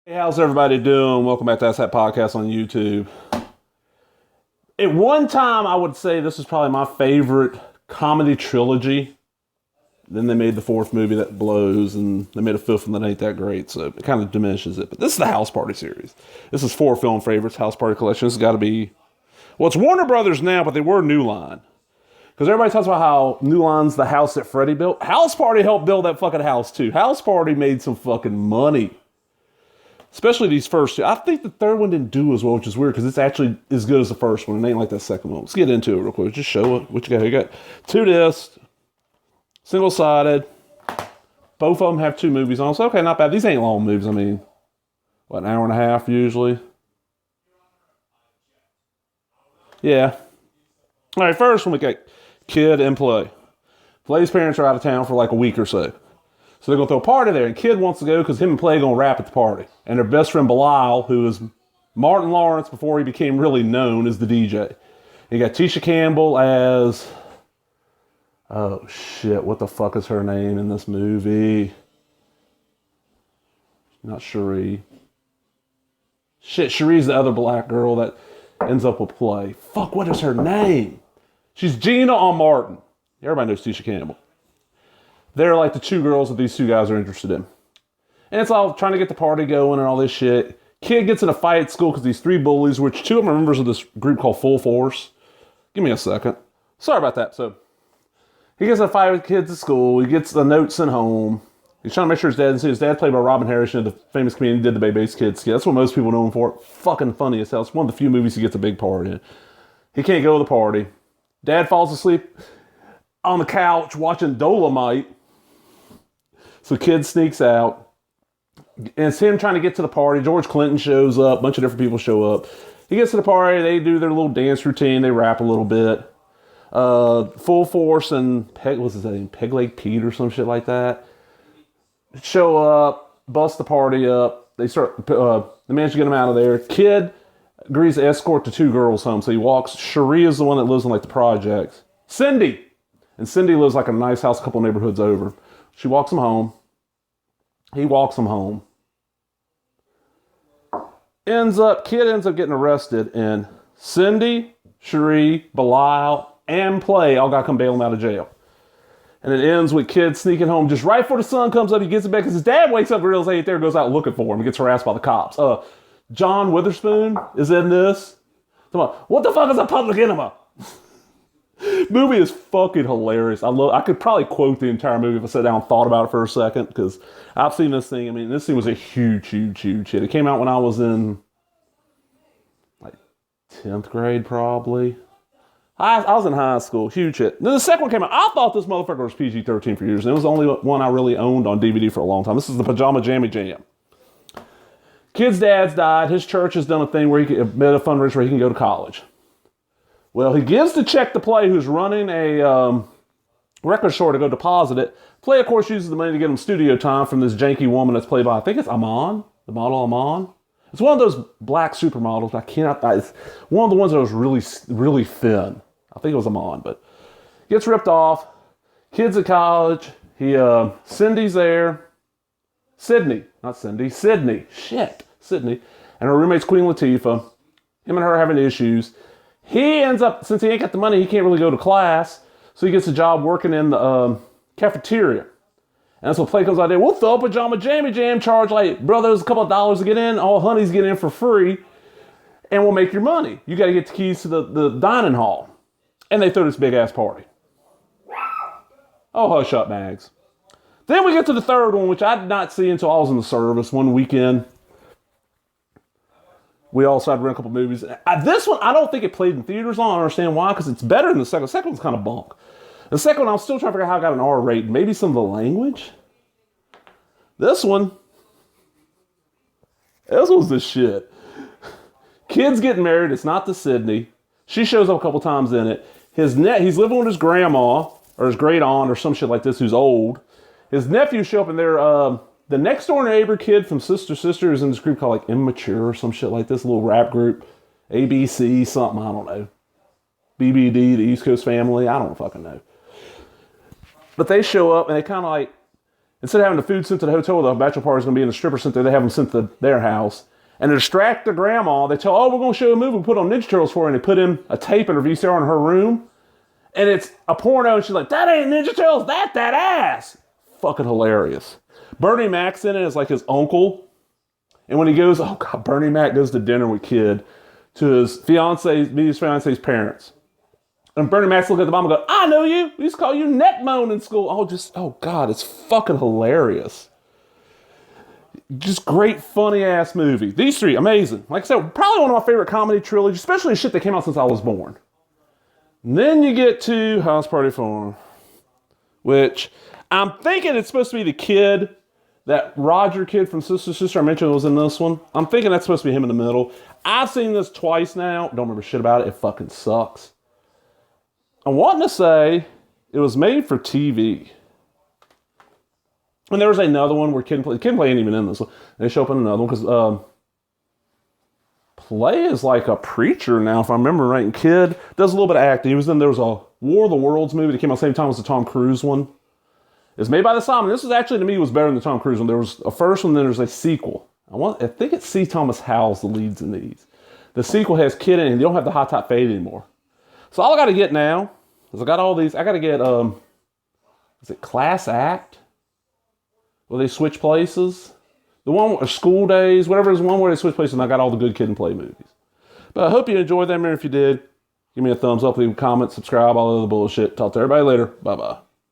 Hey, how's everybody doing? Welcome back to That's That Podcast on YouTube. At one time, I would say this is probably my favorite comedy trilogy. Then they made the fourth movie that blows, and they made a fifth one that ain't that great, so it kind of diminishes it. But this is the House Party series. This is four film favorites, House Party Collection. This has got to be, well, it's Warner Brothers now, but they were New Line. Because everybody talks about how New Line's the house that Freddie built. House Party helped build that fucking house, too. House Party made some fucking money. Especially these first two. I think the third one didn't do as well, which is weird because it's actually as good as the first one. It ain't like that second one. Let's get into it real quick. Just show it. What you got? You got two discs, single-sided. Both of them have two movies on. So, okay, not bad. These ain't long movies. I mean, what, an hour and a half usually? Yeah. All right, first one we got Kid and Play. Play's parents are out of town for like a week or so. So they're going to throw a party there, and Kid wants to go because him and Play are going to rap at the party. And their best friend Belial, who is Martin Lawrence before he became really known, is the DJ. You got Tisha Campbell as, oh shit, what the fuck is her name in this movie? Not Cherie. Shit, Cherie's the other black girl that ends up with Play. Fuck, what is her name? She's Gina on Martin. Everybody knows Tisha Campbell. They're like the two girls that these two guys are interested in. And it's all trying to get the party going and all this shit. Kid gets in a fight at school because these three bullies, which two of them are members of this group called Full Force. Give me a second. Sorry about that. So he gets in a fight with kids at school. He gets the note sent home. He's trying to make sure his dad, his dad's played by Robin Harrison, the famous comedian who did the Babyface Kid skit. That's what most people know him for. Fucking funny as hell. It's one of the few movies he gets a big part in. He can't go to the party. Dad falls asleep on the couch watching Dolomite. So Kid sneaks out. And it's him trying to get to the party. George Clinton shows up. A bunch of different people show up. He gets to the party. They do their little dance routine. They rap a little bit. Full Force and what's his name? Peg Leg Pete or some shit like that. Show up. Bust the party up. They start. They manage to get him out of there. Kid agrees to escort the two girls home. So he walks. Cherie is the one that lives in like the projects. Cindy. And Cindy lives like a nice house a couple neighborhoods over. She walks him home. He walks him home. Kid ends up getting arrested, and Cindy, Cherie, Belial, and Play all got to come bail him out of jail. And it ends with Kid sneaking home just right before the sun comes up. He gets it back because his dad wakes up and realizes he ain't there, goes out looking for him, and gets harassed by the cops. John Witherspoon is in this. Come on, what the fuck is a public enemy? Movie is fucking hilarious. I could probably quote the entire movie if I sat down and thought about it for a second, because I've seen this thing. I mean, this thing was a huge hit. It came out when I was in like 10th grade, probably. I was in high school. Huge hit. Then the second one came out. I thought this motherfucker was PG-13 for years, and it was the only one I really owned on DVD for a long time. This is the Pajama Jammy Jam. Kid's dad's died. His church has done a thing where he can made a fundraiser where he can go to college. Well, he gives the check to Play, who's running a record store, to go deposit it. Play, of course, uses the money to get him studio time from this janky woman that's played by, I think it's Amon, the model Amon. It's one of those black supermodels. It's one of the ones that was really thin. I think it was Amon, but gets ripped off. Kid's at college. Cindy's there. Sydney. Shit. Sydney. And her roommate's Queen Latifah. Him and her are having issues. He ends up, since he ain't got the money, he can't really go to class. So he gets a job working in the cafeteria. And that's when Play comes out there. We'll throw a Pajama Jammy Jam, charge like brothers a couple of dollars to get in. All honeys get in for free. And we'll make your money. You got to get the keys to the dining hall. And they throw this big ass party. Oh, hush up, Mags. Then we get to the third one, which I did not see until I was in the service one weekend. We also had to rent a couple movies. This one, I don't think it played in theaters long. I don't understand why, because it's better than the second. The second one's kind of bunk. The second one, I'm still trying to figure out how I got an R rating. Maybe some of the language. This one's the shit. Kid's getting married. It's not to Sydney. She shows up a couple times in it. He's living with his grandma, or his great aunt, or some shit like this, who's old. His nephews show up, and they're the next door neighbor kid from Sister is in this group called like Immature or some shit like this, a little rap group. ABC, something, I don't know. BBD, the East Coast Family, I don't fucking know. But they show up and they kind of like, instead of having the food sent to the hotel where the bachelor party is going to be in the stripper center, they have them sent to their house. And to distract the grandma, they tell, oh, we're going to show a movie. We put on Ninja Turtles for her. And they put in a tape in her VCR in her room. And it's a porno. And she's like, that ain't Ninja Turtles. That ass. Fucking hilarious. Bernie Mac's in it as like his uncle. And when he goes, oh God, Bernie Mac goes to dinner with Kid to his fiance's parents. And Bernie Mac's looking at the mom and go, I know you. We used to call you Netmoan in school. Oh God, it's fucking hilarious. Just great, funny ass movie. These three, amazing. Like I said, probably one of my favorite comedy trilogies, especially shit that came out since I was born. And then you get to House Party 4, which I'm thinking it's supposed to be the kid, that Roger kid from Sister Sister I mentioned was in this one. I'm thinking that's supposed to be him in the middle. I've seen this twice now. Don't remember shit about it. It fucking sucks. I'm wanting to say it was made for TV. And there was another one where Kid and Play ain't even in this one. They show up in another one because Play is like a preacher now, if I remember right. And Kid does a little bit of acting. There was a War of the Worlds movie that came out the same time as the Tom Cruise one. It's made by the Simon. This was actually, to me, was better than the Tom Cruise one. There was a first one, then there's a sequel. I think it's C. Thomas Howell's the leads in these. The sequel has Kid in it, and they don't have the hot top fade anymore. So all I got to get now is I got all these. I got to get, is it Class Act? Where they switch places? The one with School Days, whatever it is, one where they switch places, and I got all the good Kid and Play movies. But I hope you enjoyed them, and if you did, give me a thumbs up, leave a comment, subscribe, all of the bullshit. Talk to everybody later. Bye-bye.